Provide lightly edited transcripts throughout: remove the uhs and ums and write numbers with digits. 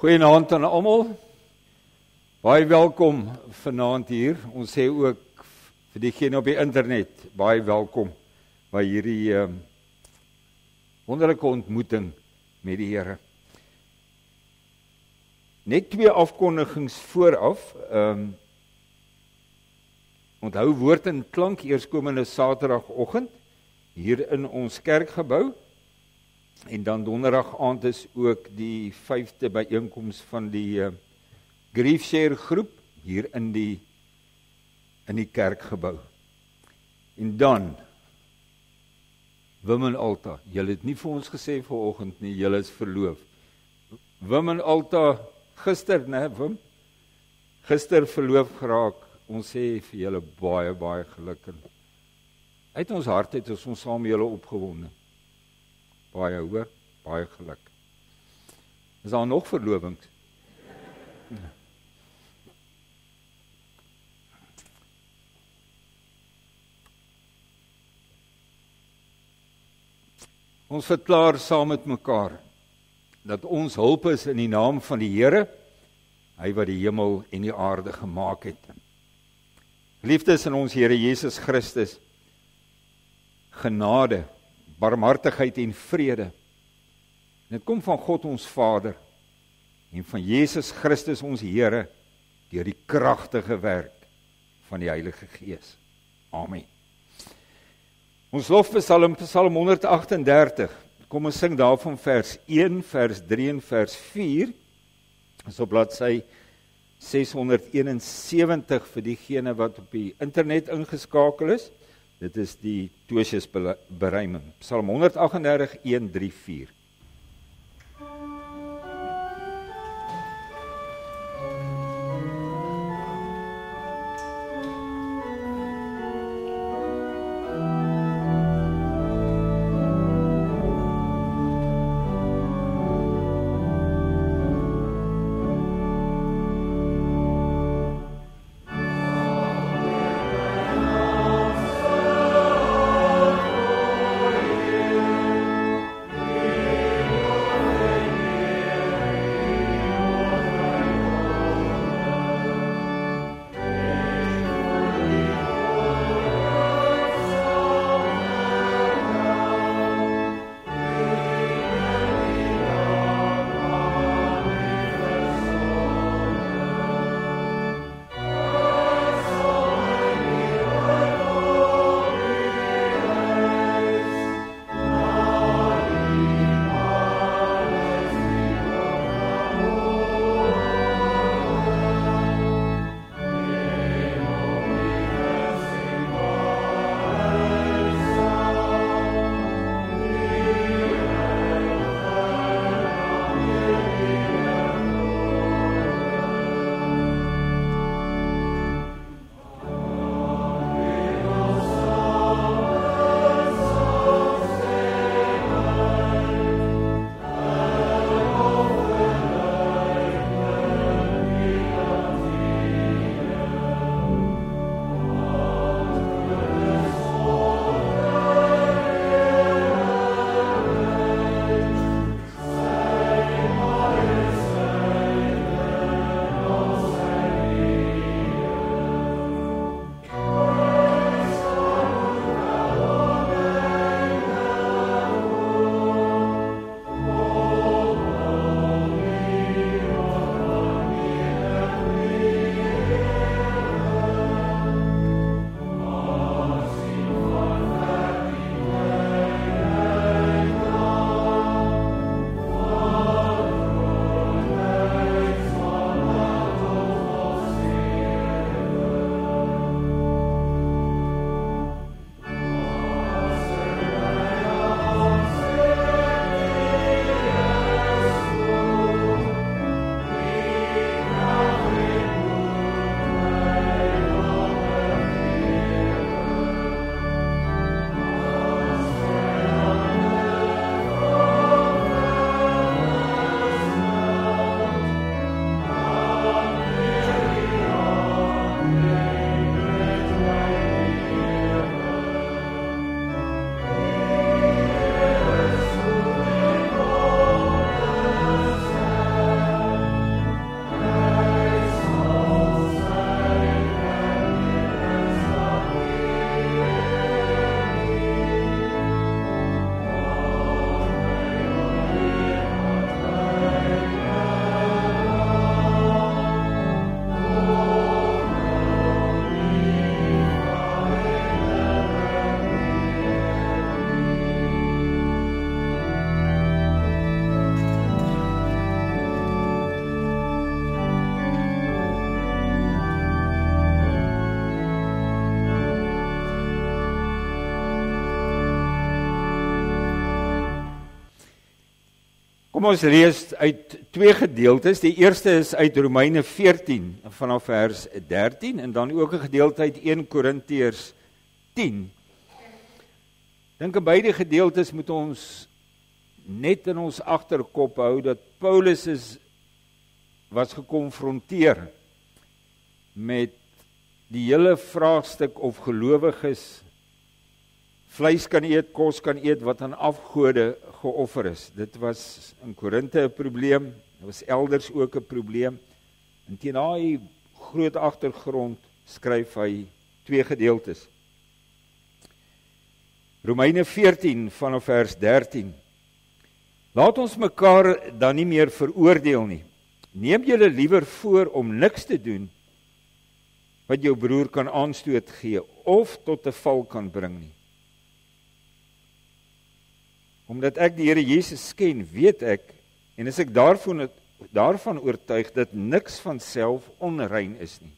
Goeienaand aan almal. Baie welkom vanaand hier. Ons sê ook vir diegene op die internet, baie welkom by hierdie wonderlike ontmoeting met die Here. Net 2 afkondigings vooraf. Onthou woord en klank eerskomende Saterdagoggend hier in ons kerkgebou. En dan donderdag aand is ook die 5de byeenkoms van die Griefshare groep hier in die kerkgebou. En dan Wim en Alta, julle het nie vir ons gesê vanoggend nie, julle is verloof. Wim en Alta gister, né, Wim? Gister verloof geraak. Ons sê vir julle baie, baie geluk. Uit ons hart het ons saam met julle opgewonde. Baie hoor, baie geluk. Is daar nog verlovings? Ja. Ons verklaar saam met mekaar dat ons hulp is in die naam van die Here, hy wat die hemel en die aarde gemaak het. Liefdes in ons Here Jesus Christus, genade, barmhartigheid en vrede. En dit kom van God ons Vader en van Jesus Christus ons Here deur die kragtige werk van die Heilige Gees. Amen. Ons lofpsalm, Psalm 138. Kom ons sing daarvan vers 1, vers 3 en vers 4. Dis op bladsy 671 vir diegene wat op die internet ingeskakel is. Dit is die Tosius beruiming. Psalm 138, 1, 3, 4. Yeah. Kom ons lees uit twee gedeeltes. Die eerste is uit Romeine 14 vanaf vers 13 en dan ook 'n gedeelte uit 1 Korintiërs 10. Dink aan beide gedeeltes moet ons net in ons agterkop hou dat Paulus was gekonfronteer met die hele vraagstuk of gelowiges vleis kan eet, kos kan eet wat aan afgode geoffer is. Dit was in Korinthe 'n probleem, dit was elders ook 'n probleem. En teen daai groot agtergrond skryf hy twee gedeeltes. Romeine 14 vanaf vers 13. Laat ons mekaar dan nie meer veroordeel nie. Neem julle liewer voor om niks te doen wat jou broer kan aanstoot gee of tot 'n val kan bring nie. Omdat ek die Here Jesus ken, weet ek, en is ek daarvan oortuig dat niks van self onrein is nie.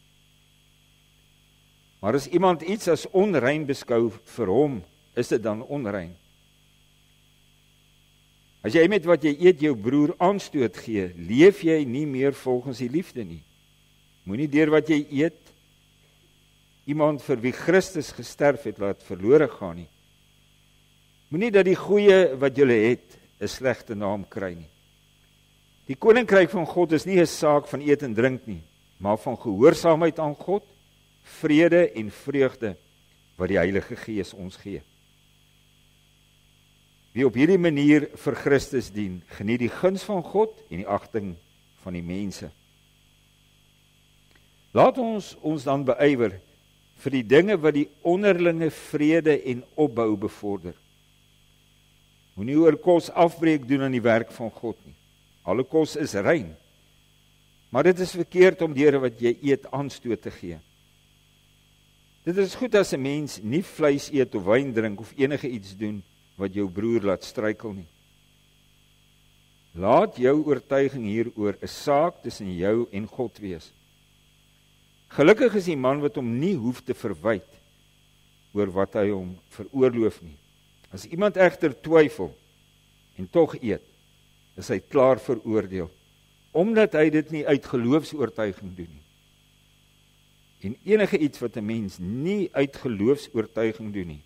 Maar as iemand iets as onrein beskou vir hom, is dit dan onrein. As jy met wat jy eet jou broer aanstoot gee, leef jy nie meer volgens die liefde nie. Moenie deur wat jy eet iemand vir wie Christus gesterf het laat verlore gaan nie. Moenie dat die goeie wat julle het 'n slegte naam kry nie. Die koninkryk van God is nie 'n saak van eet en drink nie, maar van gehoorsaamheid aan God, vrede en vreugde wat die Heilige Gees ons gee. Wie op hierdie manier vir Christus dien, geniet die guns van God en die agting van die mense. Laat ons dan beywer vir die dinge wat die onderlinge vrede en opbou bevorder. Moenie oor kos afbreek doen aan die werk van God nie. Alle kos is rein, maar dit is verkeerd om deur wat jy eet aanstoot te gee. Dit is goed as 'n mens nie vleis eet of wyn drink of enige iets doen wat jou broer laat struikel nie. Laat jou oortuiging hieroor 'n saak tussen jou en God wees. Gelukkig is die man wat hom nie hoef te verwyd oor wat hy hom veroorloof nie. As iemand egter twyfel en tog eet, is hy klaar veroordeel, omdat hy dit nie uit geloofsoortuiging doen nie. En enige iets wat 'n mens nie uit geloofsoortuiging doen nie,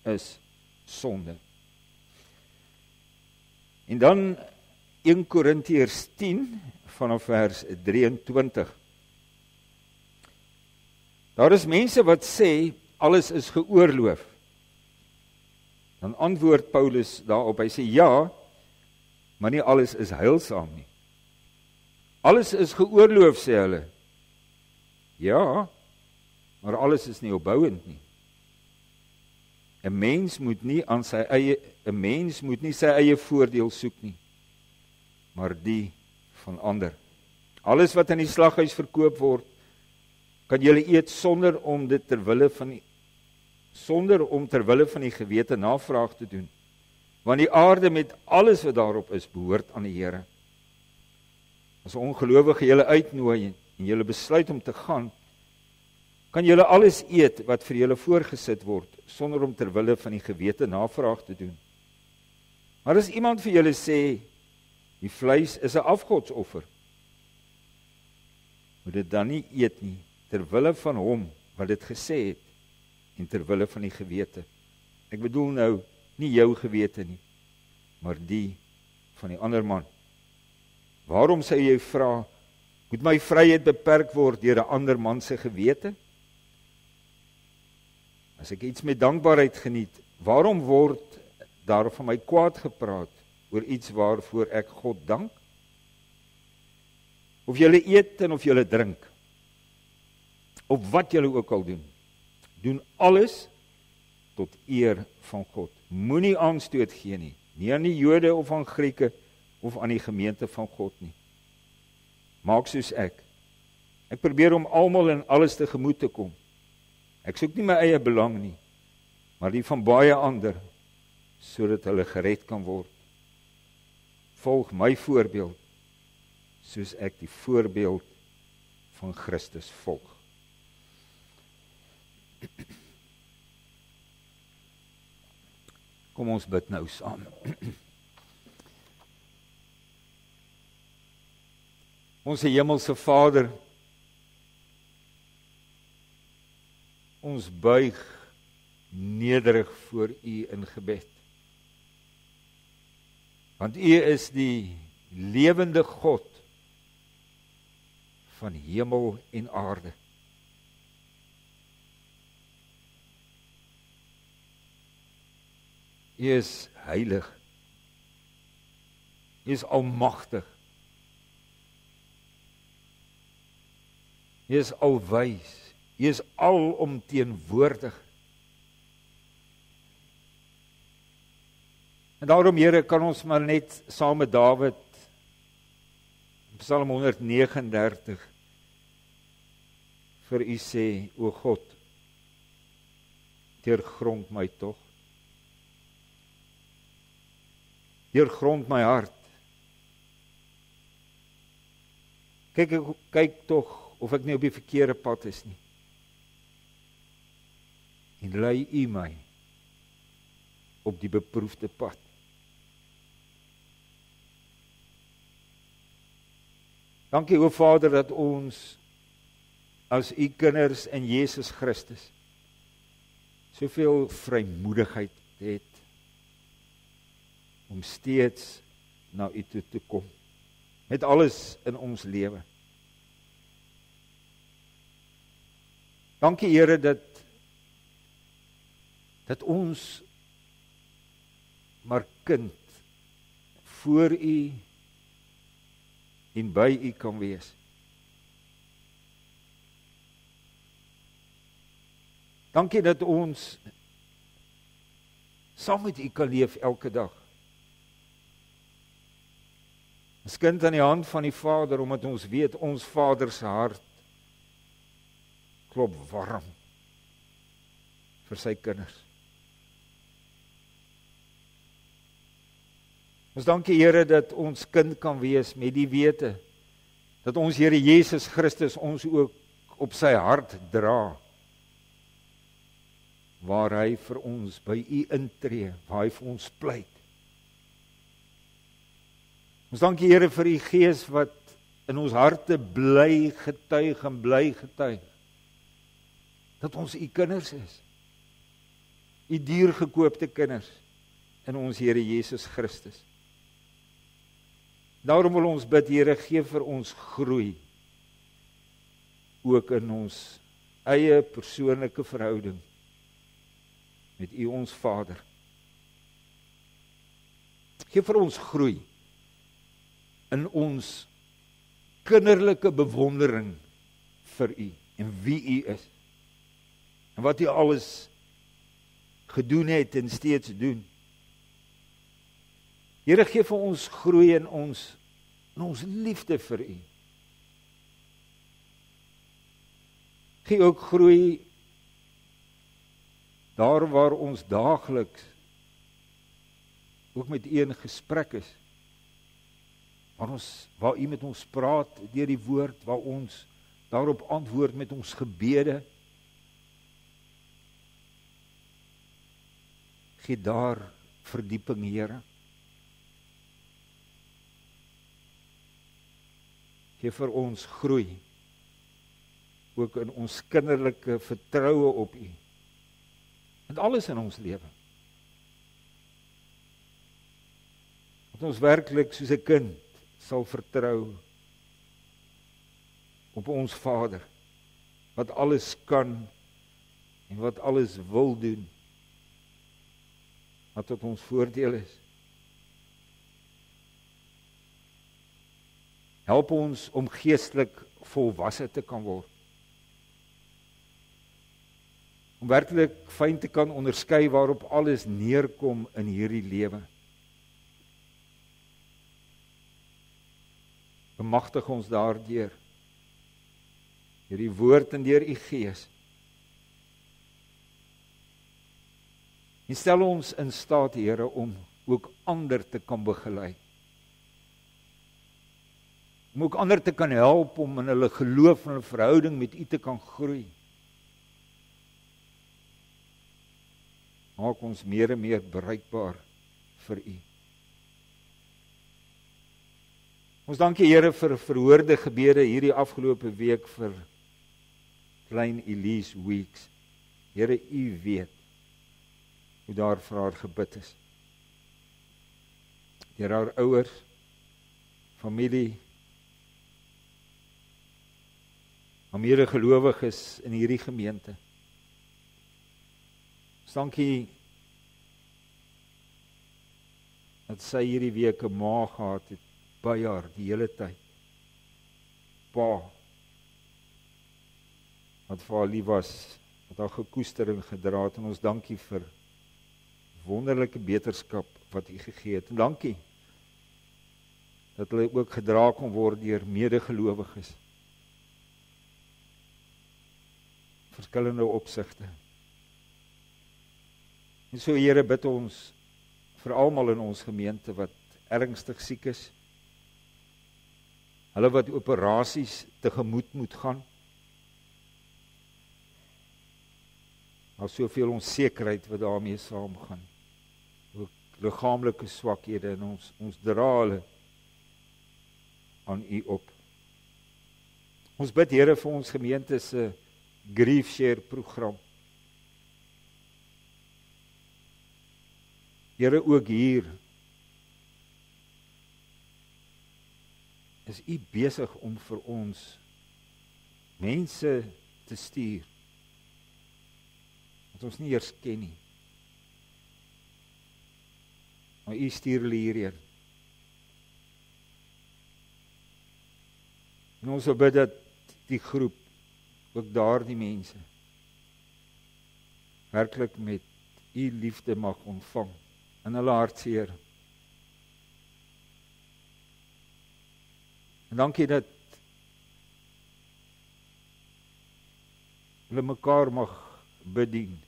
is sonde. En dan 1 Korintiërs 10 vanaf vers 23. Daar is mense wat sê alles is geoorloof. Dan antwoord Paulus daarop, hy sê ja, maar nie alles is heilsaam nie. Alles is geoorloof, sê hulle. Ja, maar alles is nie opbouend nie. 'n mens moet nie sy eie voordeel soek nie, maar die van ander. Alles wat in die slaghuis verkoop word, kan julle eet sonder om ter wille van die gewete navraag te doen. Want die aarde met alles wat daarop is, behoort aan die Here. As 'n ongelowige julle uitnooi en julle besluit om te gaan, kan julle alles eet wat vir julle voorgesit word, sonder om ter wille van die gewete navraag te doen. Maar as iemand vir julle sê, die vleis is 'n afgodsoffer, moet dit dan nie eet nie, ter wille van hom wat dit gesê het, en ter wille van die gewete. Ek bedoel nou, nie jou gewete nie, maar die van die ander man. Waarom sou jy vra, moet my vryheid beperk word deur 'n ander man se gewete? As ek iets met dankbaarheid geniet, waarom word daar van my kwaad gepraat oor iets waarvoor ek God dank? Of julle eet en of julle drink, of wat julle ook al doen, doen alles tot eer van God. Moenie aanstoot gee nie, nie aan die Jode of aan Grieke of aan die gemeente van God nie. Maak soos ek. Ek probeer om almal in alles tegemoet te kom. Ek soek nie my eie belang nie, maar die van baie ander, sodat hulle gered kan word. Volg my voorbeeld, soos ek die voorbeeld van Christus volg. Kom ons bid nou saam. Ons hemelse Vader, ons buig nederig voor U in gebed. Want U is die lewende God van hemel en aarde. U is heilig. U is almagtig. U is alwys. U is alomteenwoordig. En daarom, Here, kan ons maar net saam met Dawid in Psalm 139 vir U sê, o God, deurgrond my tog. Deurgrond my hart. Kyk tog of ek nie op die verkeerde pad is nie. En lei U my op die beproefde pad. Dankie, o Vader, dat ons as U kinders in Jesus Christus soveel vrymoedigheid het om steeds na U toe te kom, met alles in ons lewe. Dankie, Here, dat ons maar kind voor U en by U kan wees. Dankie dat ons saam met U kan leef elke dag. As kind aan die hand van die Vader, omdat ons weet, ons Vader se hart klop warm vir sy kinders. Ons dankie, Here, dat ons kind kan wees met die wete, dat ons Here Jesus Christus ons ook op sy hart dra, waar hy vir ons by U intree, waar hy vir ons pleit. Ons dankie, Here, vir U Gees wat in ons harte bly getuig en bly getuig, dat ons U kinders is, U diergekoopte kinders in ons Here Jesus Christus. Daarom wil ons bid, Here, gee vir ons groei, ook in ons eie persoonlike verhouding met U ons Vader. Gee vir ons groei in ons kinderlike bewondering vir U en wie U is en wat U alles gedoen het en steeds doen. Here, gee vir ons groei in ons liefde vir U. Gee ook groei daar waar ons daagliks ook met U in gesprek is. Waar U met ons praat deur die woord, waar ons daarop antwoord met ons gebede. Gee daar verdieping, Here. Gee vir ons groei, ook in ons kinderlike vertroue op U, met alles in ons lewe. Dat ons werklik soos 'n kind sal vertrou op ons Vader, wat alles kan en wat alles wil doen, wat tot ons voordeel is. Help ons om geestelik volwasse te kan word. Om werklik fyn te kan onderskei waarop alles neerkom in hierdie lewe. Bemagtig ons daardeur, deur die woord en deur U Gees. En stel ons in staat, Here, om ook ander te kan begelei. Om ook ander te kan help om in hulle geloof en hulle verhouding met U te kan groei. Maak ons meer en meer bruikbaar vir U. Ons dank U, Here, vir verhoorde gebede hierdie afgelope week vir klein Elise Weeks. Here, U weet hoe daar vir haar gebid is. Deur haar ouers, familie, medegelowiges in hierdie gemeente. Ons dank U dat sy hierdie week 'n ma gehad het by haar die hele tyd. Pa, wat vir haar lief was, wat haar gekoester en gedra het, en ons dank U vir wonderlike beterskap wat U gegee het. En dankie dat hulle ook gedra kon word deur medegelowiges. Verskillende opsigte. En so, Here, bid ons vir almal in ons gemeente wat ernstig siek is, hulle wat operasies tegemoet moet gaan. Daar is soveel onsekerheid wat daarmee saamgaan. Ook liggaamlike swakhede, en ons dra hulle aan U op. Ons bid, Here, vir ons gemeente se Grief Share program. Here, ook hier is U besig om vir ons mense te stuur wat ons nie eers ken nie. Maar U stuur hulle hierheen. En ons wil bid dat die groep, ook daardie mense, werklik met U liefde mag ontvang in hulle hartseer. En dankie dat hulle mekaar mag bedien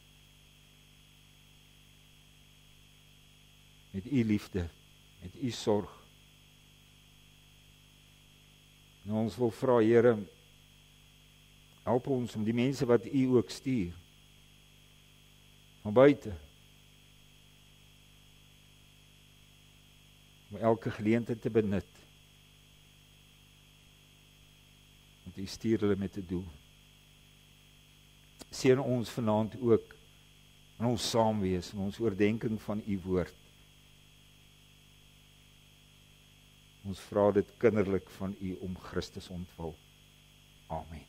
met U liefde, met U sorg. En ons wil vra, Here, help ons om die mense wat U ook stuur, van buite, om elke geleentheid te benut, want U stuur hulle met 'n doel. Seën ons vanaand ook in ons saamwees, in ons oordenking van U woord. Ons vra dit kinderlik van U om Christus ontwil. Amen.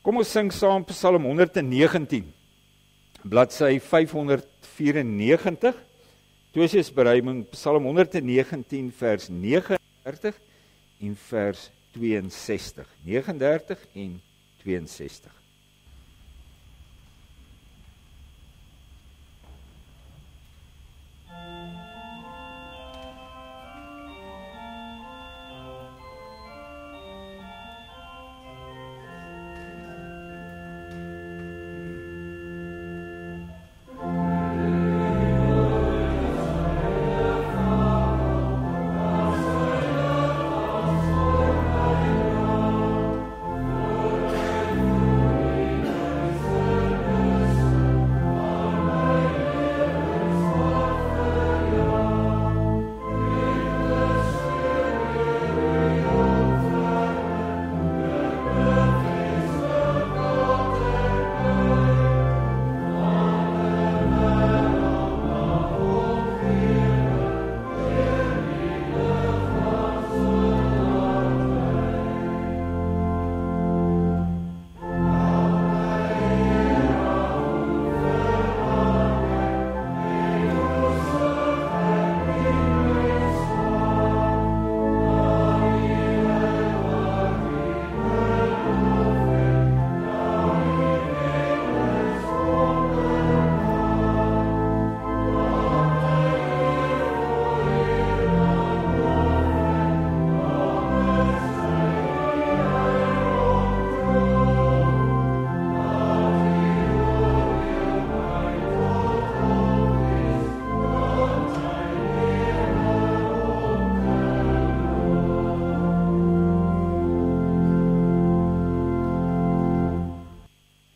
Kom ons sing saam Psalm 119, bladsy 594, Tweesjesberuiming, Psalm 119 vers 39 en vers 62. 39 en 62.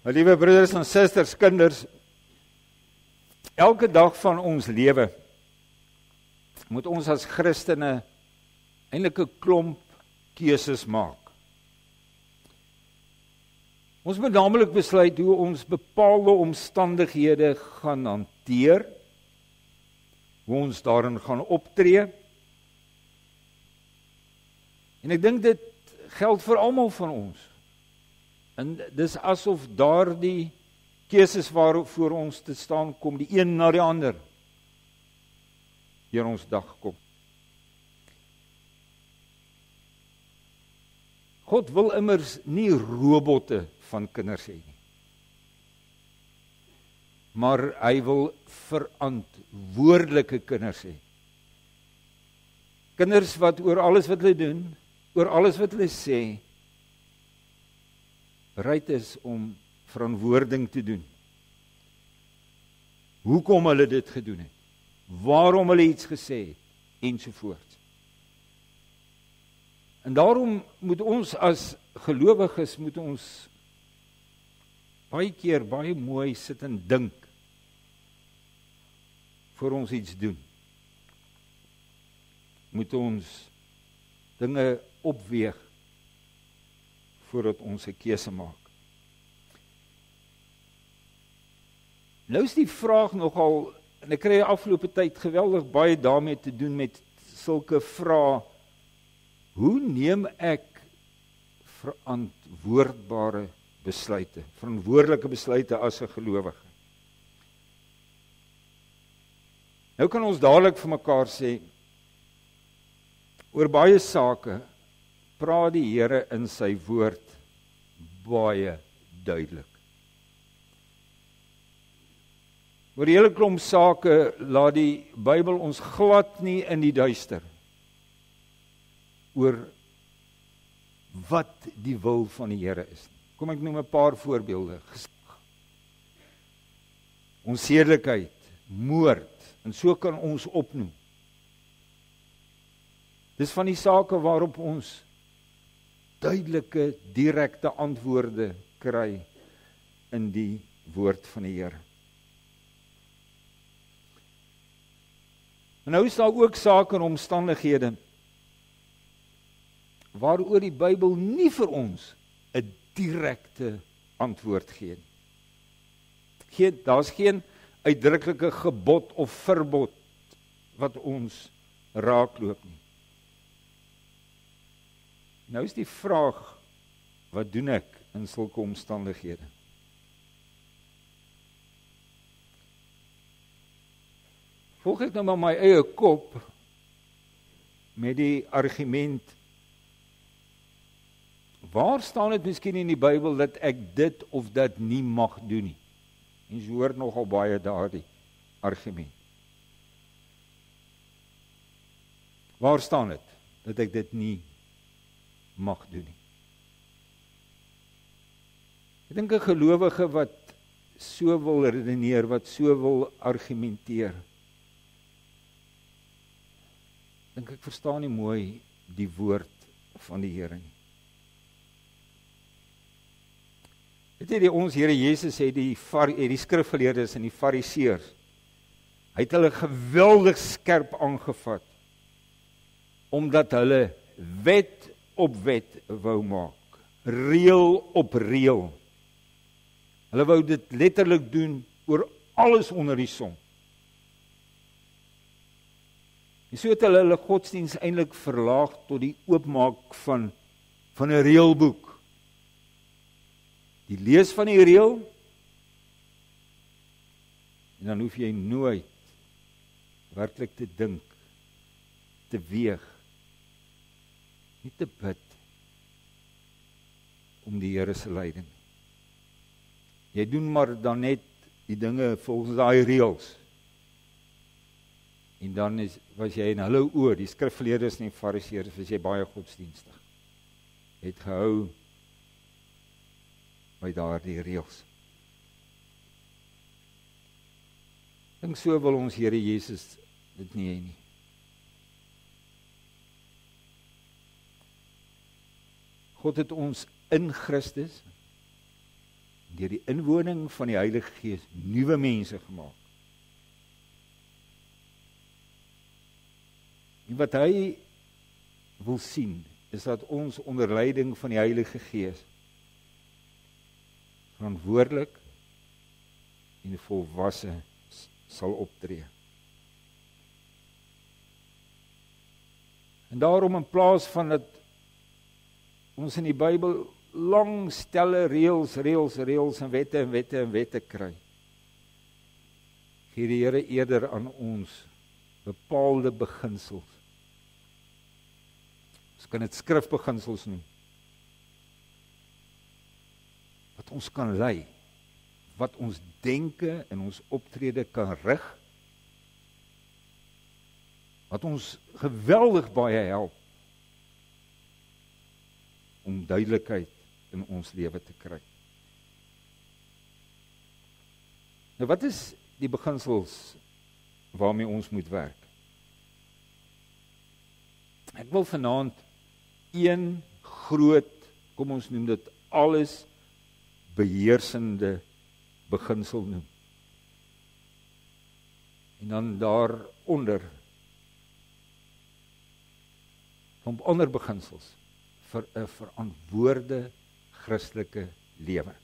My liewe broeders en susters, kinders, elke dag van ons lewe moet ons as Christene eintlik 'n klomp keuses maak. Ons moet naamlik besluit hoe ons bepaalde omstandighede gaan hanteer, hoe ons daarin gaan optree. En ek dink dit geld vir almal van ons. En dis asof daardie keuses waarvoor ons te staan kom, die een na die ander, deur ons dag kom. God wil immers nie robotte van kinders hê nie. Maar hy wil verantwoordelike kinders hê. Kinders wat oor alles wat hulle doen, oor alles wat hulle sê, bereid is om verantwoording te doen. Hoekom hulle dit gedoen het, waarom hulle iets gesê het, ensovoorts. En daarom moet ons as gelowiges, moet ons baie keer baie mooi sit en dink, voor ons iets doen. Moet ons dinge opweeg, voordat ons 'n keuse maak. Nou is die vraag nogal, en ek kry afgelope tyd geweldig baie daarmee te doen met sulke vrae, hoe neem ek verantwoordbare besluite, verantwoordelike besluite as 'n gelowige? Nou kan ons dadelik vir mekaar sê, oor baie sake praat die Here in sy woord baie duidelik. Oor 'n hele klomp sake laat die Bybel ons glad nie in die duister oor wat die wil van die Here is. Kom ek noem 'n paar voorbeelde. Onsedelikheid, moord, en so kan ons opnoem. Dis van die sake waarop ons duidelike, direkte antwoorde kry in die woord van die Here. En nou is daar ook sake en omstandighede waaroor die Bybel nie vir ons 'n direkte antwoord gee. Daar's geen uitdruklike gebod of verbod wat ons raakloop nie. Nou is die vraag, wat doen ek in sulke omstandighede? Volg ek nou maar my eie kop met die argument, waar staan dit miskien in die Bybel dat ek dit of dat nie mag doen nie? En jy hoor nogal baie daardie argument. Waar staan dit dat ek dit nie mag doen nie? Ek dink 'n gelowige wat so wil redeneer, wat so wil argumenteer, dink ek verstaan nie mooi die woord van die Here nie. Weet jy, ons Here Jesus het die skrifgeleerdes en die fariseërs, hy het hulle geweldig skerp aangevat, omdat hulle wet op wet wou maak, reël op reël. Hulle wou dit letterlik doen oor alles onder die son. En so het hulle godsdiens eintlik verlaag tot die oopmaak van 'n reëlboek. Die lees van die reël, en dan hoef jy nooit werklik te dink, te weeg, nie te bid om die Here se leiding. Jy doen maar dan net die dinge volgens daai reëls. En dan was jy in hulle oë, die skrifgeleerdes en die fariseërs, was jy baie godsdienstig. Jy het gehou by daardie reëls. Dink so wil ons Here Jesus dit nie hê nie. God het ons in Christus, deur die inwoning van die Heilige Gees, nuwe mense gemaak. En wat hy wil sien, is dat ons onder leiding van die Heilige Gees verantwoordelik en volwasse sal optree. En daarom in plaas van dat ons in die Bybel lang stelle reëls en wette kry, gee die Here eerder aan ons bepaalde beginsels. Ons kan dit skrifbeginsels noem. Wat ons kan lei, wat ons denke en ons optrede kan rig, wat ons geweldig baie help om duidelikheid in ons lewe te kry. Nou wat is die beginsels waarmee ons moet werk? Ek wil vanaand een groot, kom ons noem dit alles beheersende beginsel noem. En dan daaronder om ander beginsels vir 'n verantwoorde Christelike lewe.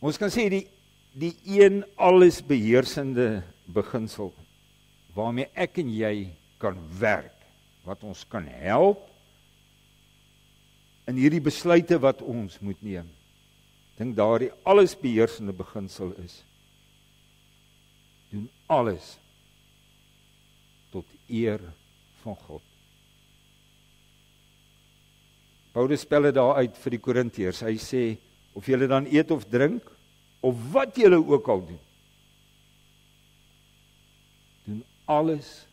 Ons kan sê die een alles beheersende beginsel waarmee ek en jy kan werk, wat ons kan help in hierdie besluite wat ons moet neem. Ek dink daardie alles beheersende beginsel is: doen alles tot eer van God. Paulus spel dit daar uit vir die Korintiërs. Hy sê, of julle dan eet of drink, of wat julle ook al doen, doen alles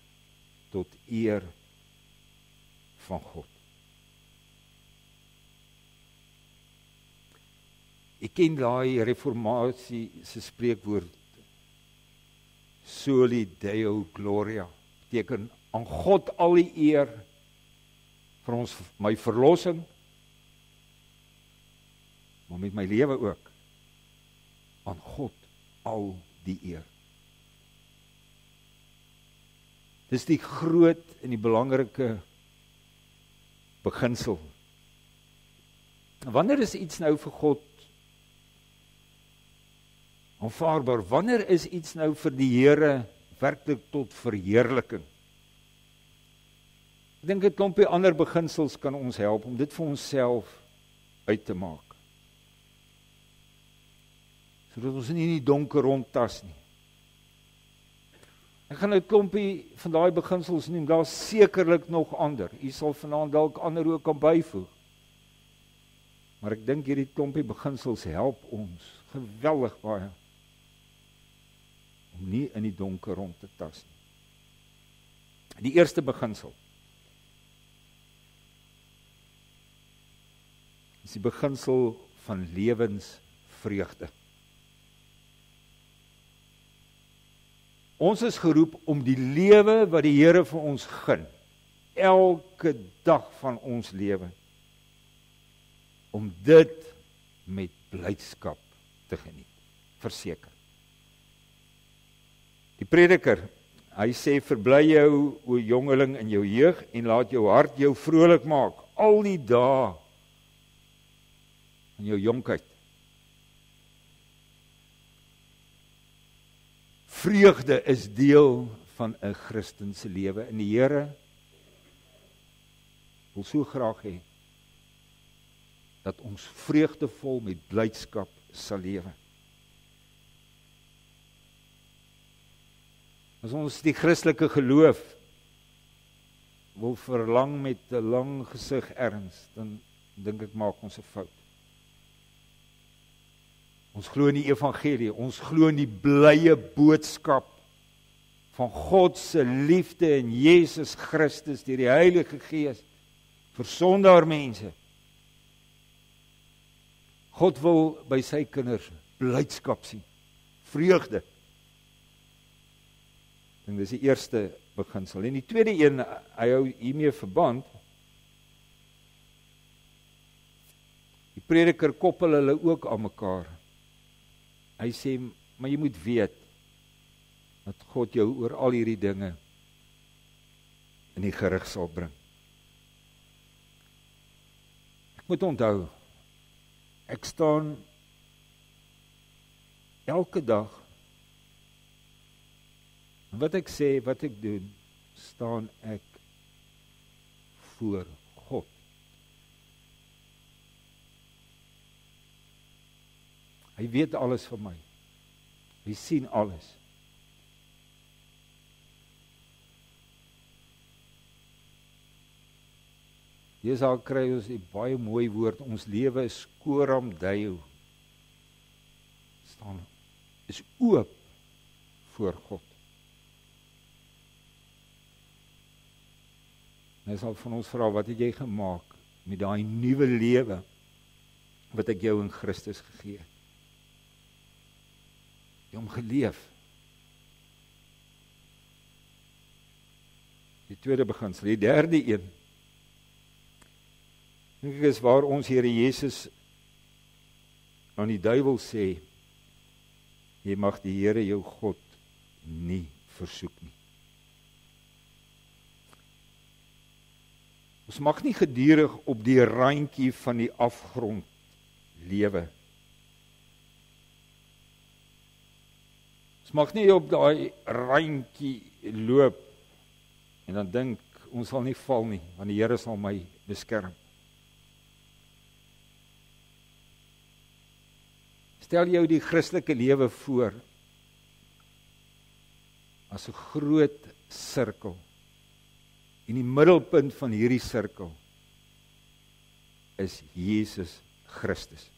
tot eer van God. Ek ken daai reformatie se spreekwoord, Soli Deo Gloria, beteken aan God al die eer vir my verlossing, maar met my lewe ook, aan God al die eer. Dis die groot en die belangrike beginsel. Wanneer is iets nou vir God aanvaarbaar? Wanneer is iets nou vir die Here werklik tot verheerliking? Ek dink 'n klompie ander beginsels kan ons help om dit vir onsself uit te maak, sodat ons nie in die donker rondtas nie. Ek gaan 'n klompie van daai beginsels noem, daar is sekerlik nog ander. U sal vanaand dalk ander ook kan byvoeg. Maar ek dink hierdie klompie beginsels help ons geweldig baie om nie in die donker rond te tas nie. Die eerste beginsel is die beginsel van lewensvreugde. Ons is geroep om die lewe wat die Here vir ons gun, elke dag van ons lewe, om dit met blydskap te geniet, verseker. Die Prediker, hy sê, verbly jou, o jongeling, in jou jeug, en laat jou hart jou vrolik maak, al die dae in jou jonkheid. Vreugde is deel van 'n Christense lewe. En die Here wil so graag hê dat ons vreugdevol met blydskap sal lewe. As ons die Christelike geloof wil verlang met 'n lang gesig erns, dan dink ek maak ons 'n fout. Ons glo in die evangelie, ons glo in die blye boodskap van God se liefde in Jesus Christus deur die Heilige Gees vir sondaar mense. God wil by sy kinders blydskap sien, vreugde. En dis die eerste beginsel. En die tweede een, hy hou hiermee verband. Die Prediker koppel hulle ook aan mekaar. Hy sê, maar jy moet weet dat God jou oor al hierdie dinge in die gerig sal bring. Ek moet onthou, ek staan elke dag, en wat ek sê, wat ek doen, staan ek voor God. Hy weet alles van my. Hy sien alles. Jesaja kry ons die baie mooi woord, ons lewe is coram Deo. Staan, is oop voor God. En hy sal van ons vra, wat het jy gemaak met daai nuwe lewe wat ek jou in Christus gegee het? Jy hom geleef. Die tweede beginsel, die derde een, dink ek is waar ons Here Jesus aan die duiwel sê, jy mag die Here jou God nie versoek nie. Ons mag nie gedurig op die randjie van die afgrond lewe. Ons mag nie op daai randjie loop en dan dink, ons sal nie val nie, want die Here sal my beskerm. Stel jou die Christelike lewe voor as 'n groot sirkel. En die middelpunt van hierdie sirkel is Jesus Christus.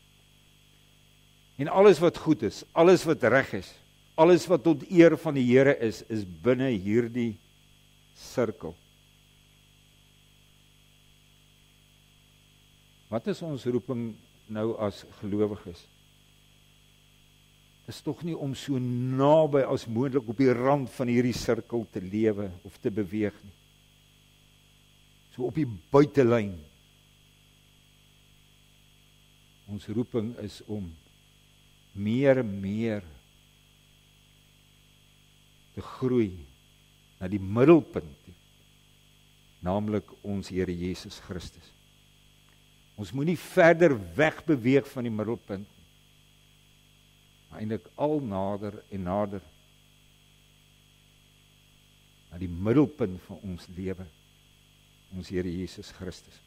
En alles wat goed is, alles wat reg is, alles wat tot eer van die Here is binne hierdie sirkel. Wat is ons roeping nou as gelowiges? Is tog nie om so naby as moontlik op die rand van hierdie sirkel te lewe of te beweeg nie. So op die buitelyn. Ons roeping is om meer en meer te groei na die middelpunt, naamlik ons Here Jesus Christus. Ons moet nie verder wegbeweeg van die middelpunt, maar eintlik al nader en nader na die middelpunt van ons lewe, ons Here Jesus Christus.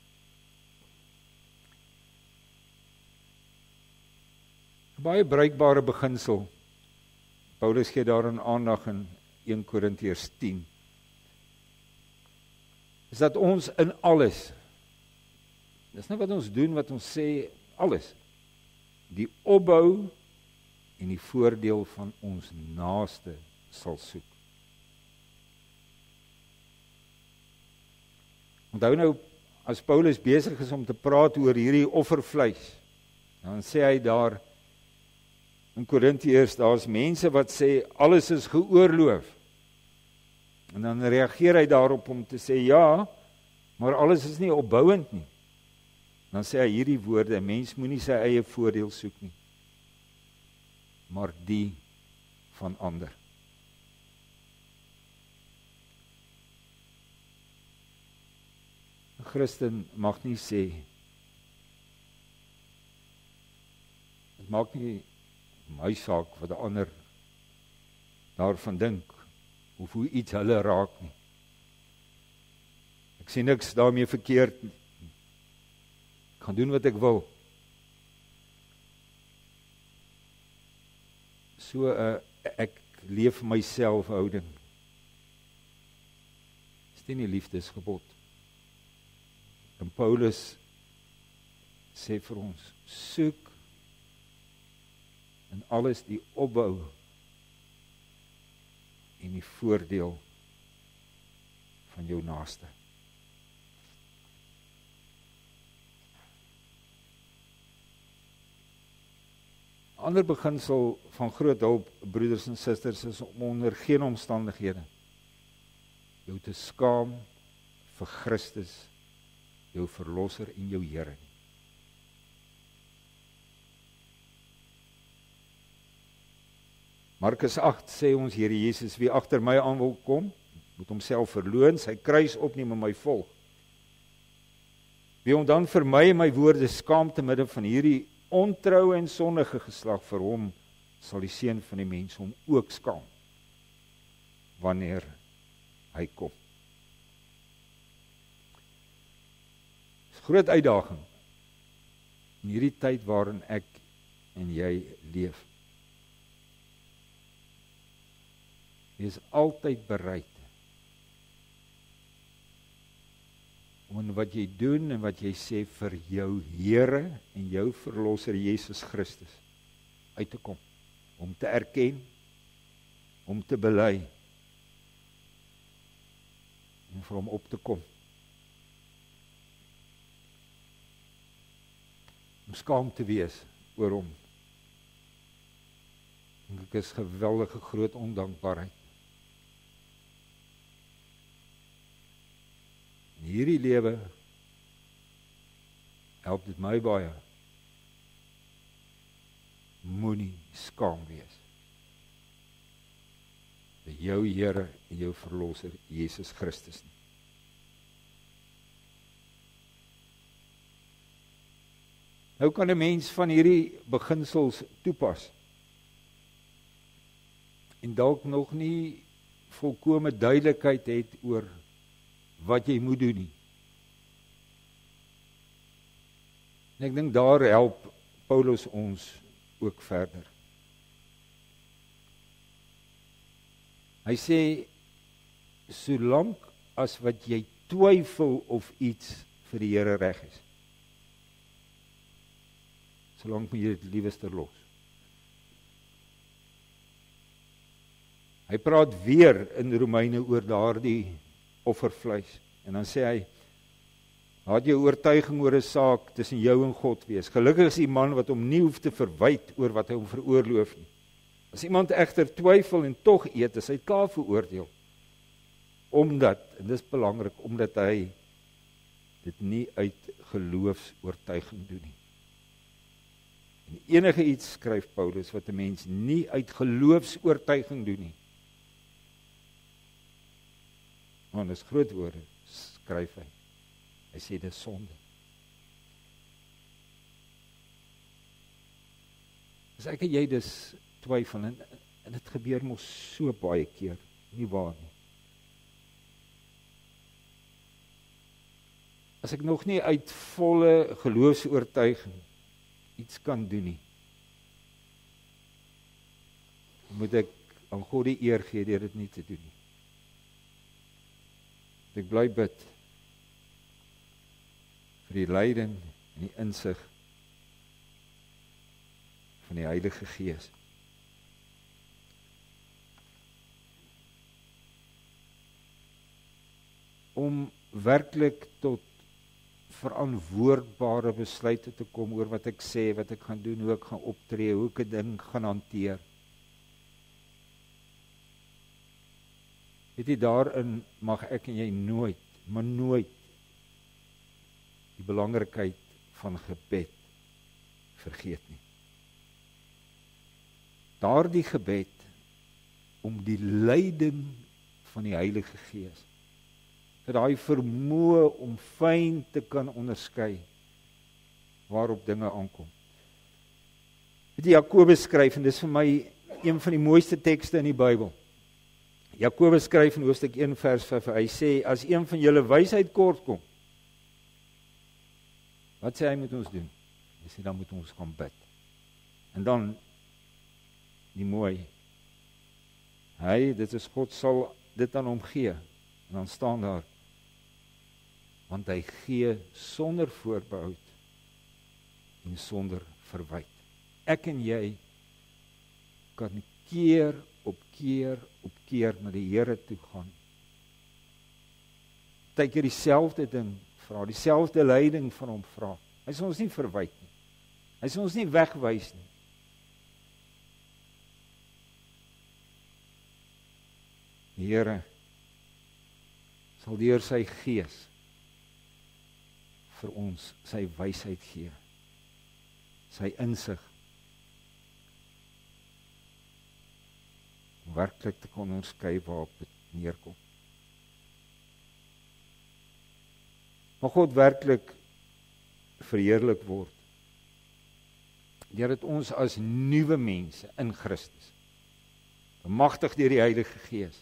Baie bruikbare beginsel. Paulus gee daarin aandag in 1 Korintiërs 10. Is dat ons in alles, dis nie wat ons doen, wat ons sê, alles, die opbou en die voordeel van ons naaste sal soek. Onthou nou, as Paulus besig is om te praat oor hierdie offervleis, dan sê hy daar in Korintiërs, daar's mense wat sê, alles is geoorloof. En dan reageer hy daarop om te sê, ja, maar alles is nie opbouend nie. Dan sê hy hierdie woorde, mens moenie sy eie voordeel soek nie, maar die van ander. Een Christen mag nie sê, het maak nie my saak wat 'n ander daarvan dink, of hoe iets hulle raak nie. Ek sien niks daarmee verkeerd nie. Ek kan doen wat ek wil. So ek leef myself houding. Dis nie liefdesgebod. En Paulus sê vir ons, soek en alles die opbou en die voordeel van jou naaste. Ander beginsel van groot hulp, broeders en susters, is om onder geen omstandighede jou te skaam vir Christus, jou verlosser en jou Here. Markus 8 sê ons, Here Jesus, wie agter my aan wil kom, Moet homself verloon, sy kruis opneem en my volg. Wie hom dan vir my en my woorde skaam te midde van hierdie ontroue en sondige geslag, vir hom sal die Seun van die mens hom ook skaam, wanneer hy kom. Dis 'n groot uitdaging in hierdie tyd waarin ek en jy leef. Wees altyd bereid om in wat jy doen en wat jy sê vir jou Here en jou Verlosser Jesus Christus uit te kom, om te erken, om te bely en vir hom op te kom. Om skaam te wees oor hom. Dit is geweldige groot ondankbaarheid. In hierdie lewe help dit my baie. Moenie skaam wees vir jou Here en jou Verlosser Jesus Christus nie. Nou kan 'n mens van hierdie beginsels toepas en dalk nog nie volkome duidelikheid het oor wat jy moet doen nie. En ek dink daar help Paulus ons ook verder. Hy sê, solank as wat jy twyfel of iets vir die Here reg is, solank moet jy dit liewester los. Hy praat weer in Romeine oor daardie offervleis. En dan sê hy, laat jou oortuiging oor 'n saak tussen jou en God wees. Gelukkig is die man wat hom nie hoef te verwyd oor wat hy hom veroorloof nie. As iemand egter twyfel en tog eet, is hy klaar veroordeel. Omdat, en dis belangrik, omdat hy dit nie uit geloofsoortuiging doen nie. En enige iets, skryf Paulus, wat 'n mens nie uit geloofsoortuiging doen nie. Want dis groot woorde, skryf hy. Hy sê dis sonde. As ek en jy dus twyfel, en dit gebeur mos so baie keer, nie waar nie. As ek nog nie uit volle geloofsoortuiging iets kan doen nie, moet ek aan God die eer gee deur dit nie te doen nie. Ek bly bid vir die leiding en die insig van die Heilige Gees. Om werklik tot verantwoordbare besluite te kom oor wat ek sê, wat ek gaan doen, hoe ek gaan optree, hoe ek 'n ding gaan hanteer. Weet jy, daarin mag ek en jy nooit, maar nooit die belangrikheid van gebed vergeet nie. Daardie gebed om die leiding van die Heilige Gees, vir daai vermoë om fyn te kan onderskei waarop dinge aankom. Weet jy, Jakobus skryf, en dis vir my een van die mooiste tekste in die Bybel. Jakobus skryf in hoofstuk 1 vers 5, hy sê, as een van julle wysheid kort kom, wat sê hy moet ons doen? Hy sê, dan moet ons gaan bid. En dan, die mooi, dit is God sal dit aan hom gee, en dan staan daar, want hy gee sonder voorbehoud en sonder verwyte. Ek en jy kan keer op keer na die Here toe gaan. Partykeer dieselfde ding vra, dieselfde leiding van hom vra. Hy sal ons nie verwyte nie. Hy sal ons nie wegwys nie. Die Here sal deur sy Gees vir ons sy wysheid gee, sy insig, om werklik te kon onderskei waarop dit neerkom. mag God werklik verheerlik word. Deurdat ons as nuwe mense in Christus, bemagtig deur die Heilige Gees,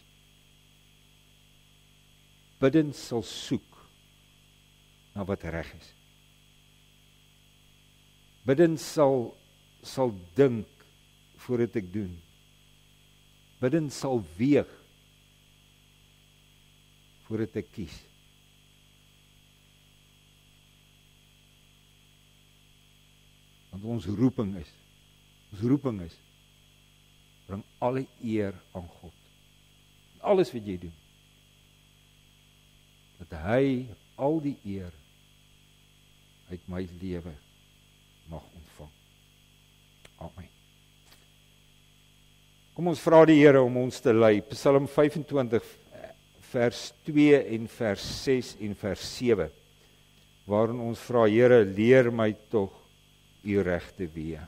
bidtend sal soek na wat reg is. Bidtend sal dink voordat ek doen. Bidtend sal weeg voordat ek kies. Want ons roeping is, bring alle eer aan God. Alles wat jy doen, dat hy al die eer uit my lewe mag ontvang. Amen. Kom ons vra die Here om ons te lei. Psalm 25 vers 2 en vers 6 en vers 7, waarin ons vra, Here, leer my tog u regte weë.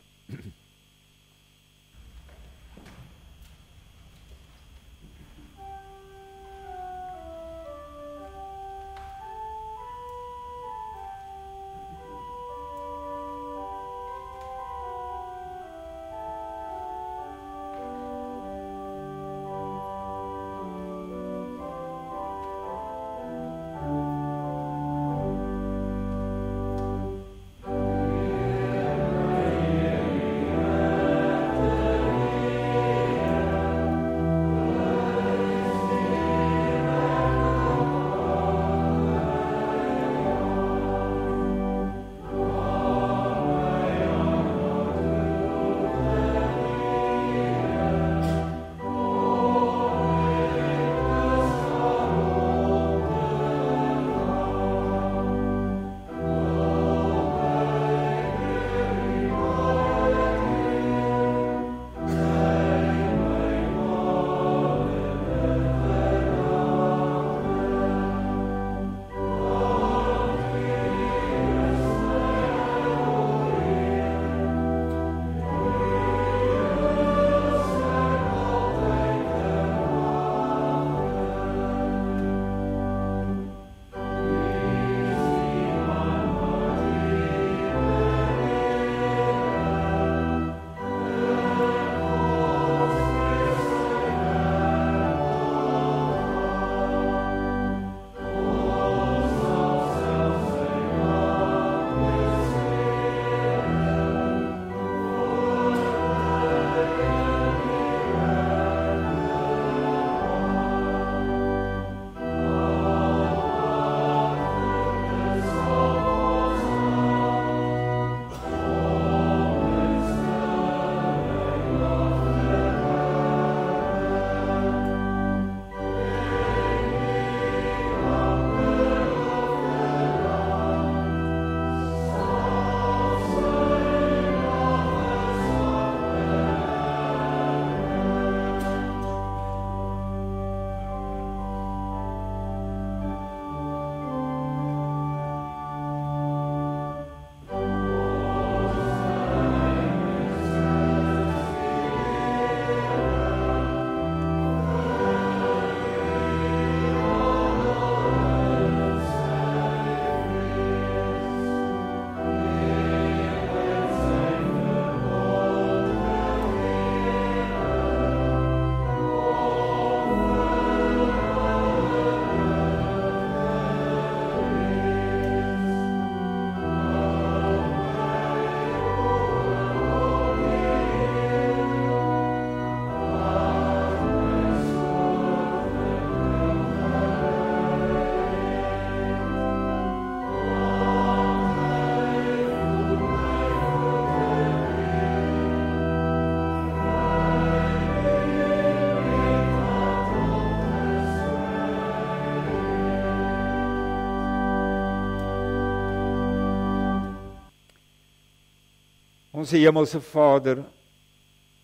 Ons hemelse Vader,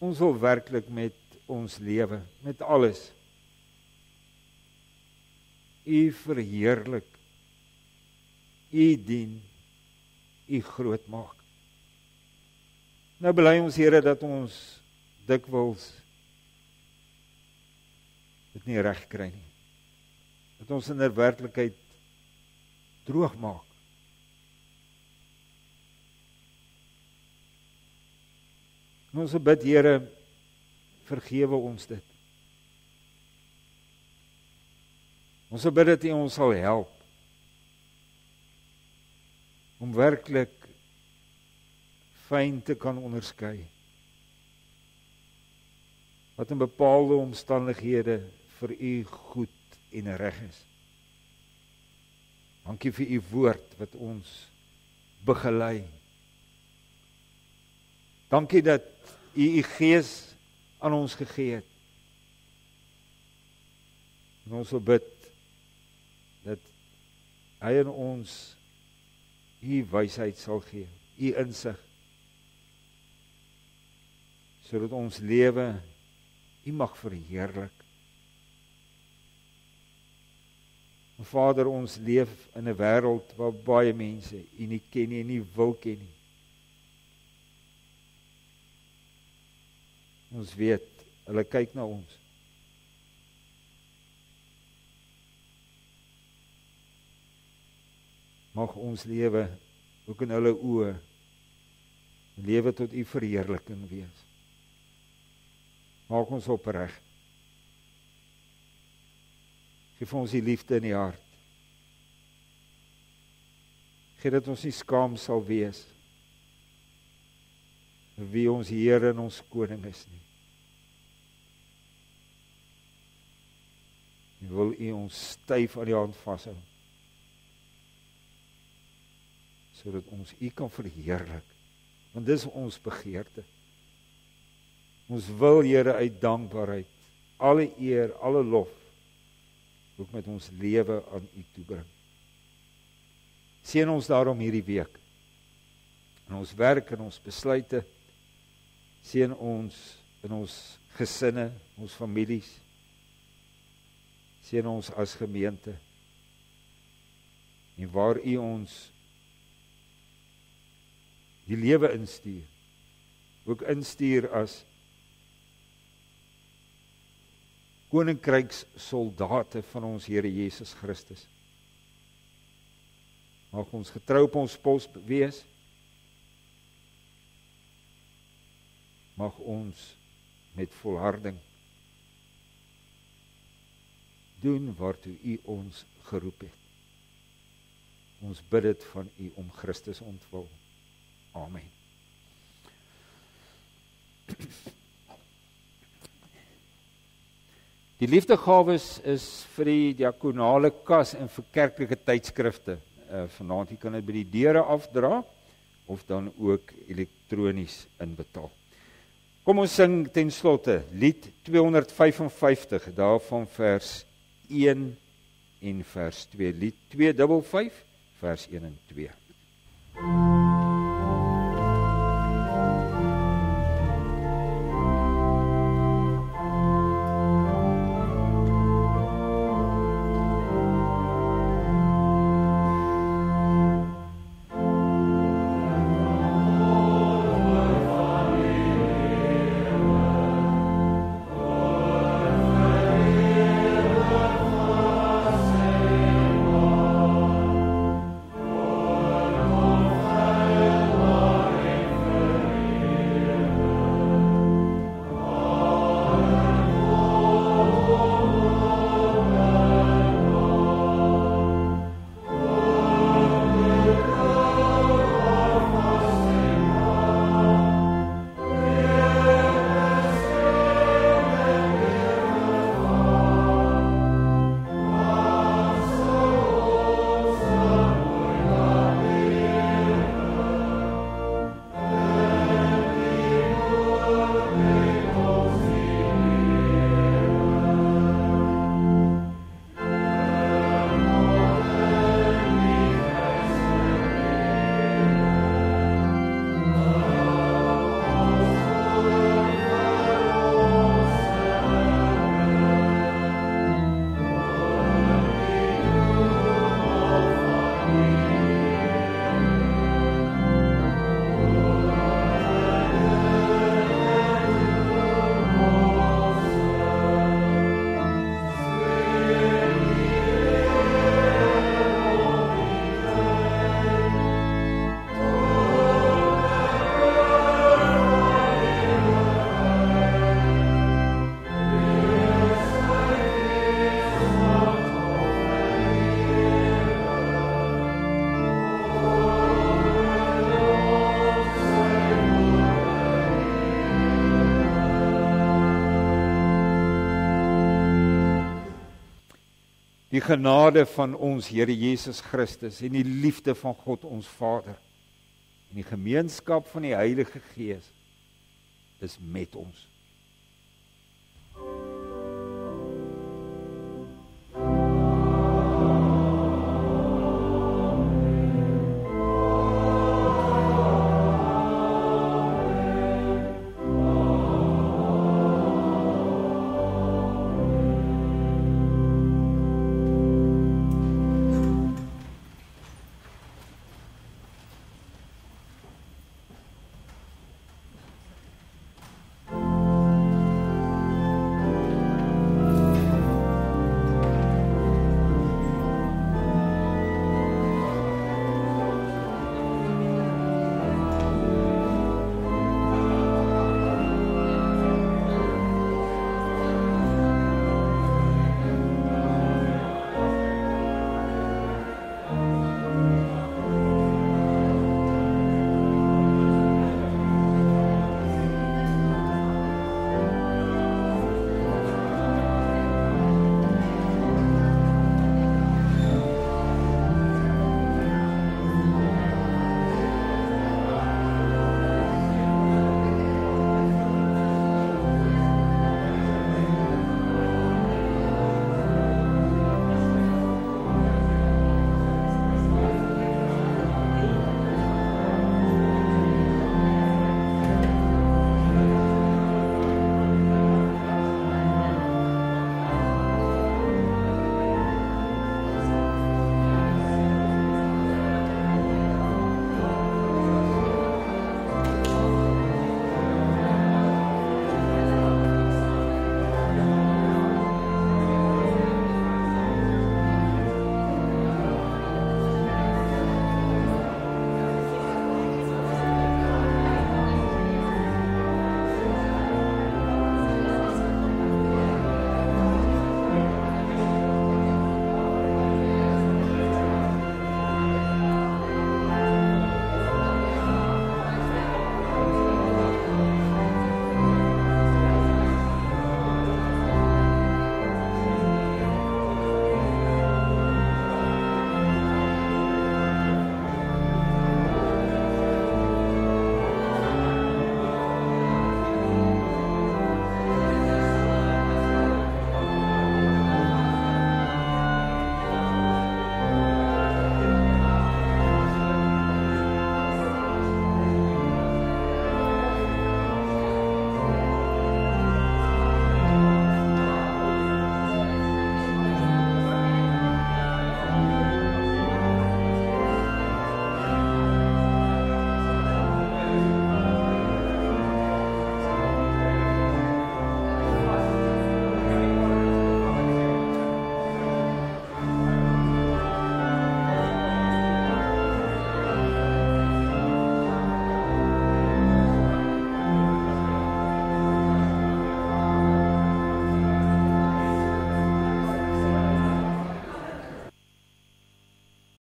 ons wil werklik met ons lewe, met alles, U verheerlik, U dien, U groot maak. Nou bely ons, Here, dat ons dikwels dit nie reg kry nie. Dat ons in 'n werklikheid droog maak. En ons bid, Here, vergewe ons dit. Ons bid dat U ons sal help om werklik fyn te kan onderskei wat in bepaalde omstandighede vir U goed en reg is. Dankie vir U woord wat ons begelei. Dankie dat U U Gees aan ons gegee het. En ons wil bid dat Hy in ons U wysheid sal gee, U insig, sodat ons lewe U mag verheerlik. Vader, ons leef in 'n wêreld waar baie mense U nie ken nie en nie wil ken nie. Ons weet, hulle kyk na ons. Mag ons lewe ook in hulle oë lewe tot U verheerliking wees. Maak ons opreg. Geef ons die liefde in die hart. Gee dat ons nie skaam sal wees vir wie ons Here en ons koning is nie. En wil U ons styf aan die hand vashou, sodat ons U kan verheerlik, want dis ons begeerte. Ons wil, Here, uit dankbaarheid alle eer, alle lof ook met ons lewe aan U toebring. Seën ons daarom hierdie week in ons werk en ons besluite. Seën ons in ons gesinne, ons families. Seën ons as gemeente. En waar U ons die lewe instuur, ook instuur as koninkrykssoldate van ons Here Jesus Christus. Mag ons getrou op ons pos wees. Mag ons met volharding doen waartoe U ons geroep het. Ons bid dit van U om Christus ontwil. Amen. Die liefdegawes is vir die diakonale kas en vir kerklike tydskrifte. Vanaand jy kan dit by die deure afdra of dan ook elektronies inbetaal. Kom ons sing ten slotte lied 255 daarvan vers 1 en vers 2. Lied 255 vers 1 en 2. Oh Die genade van ons Here Jesus Christus en die liefde van God ons Vader en die gemeenskap van die Heilige Gees is met ons.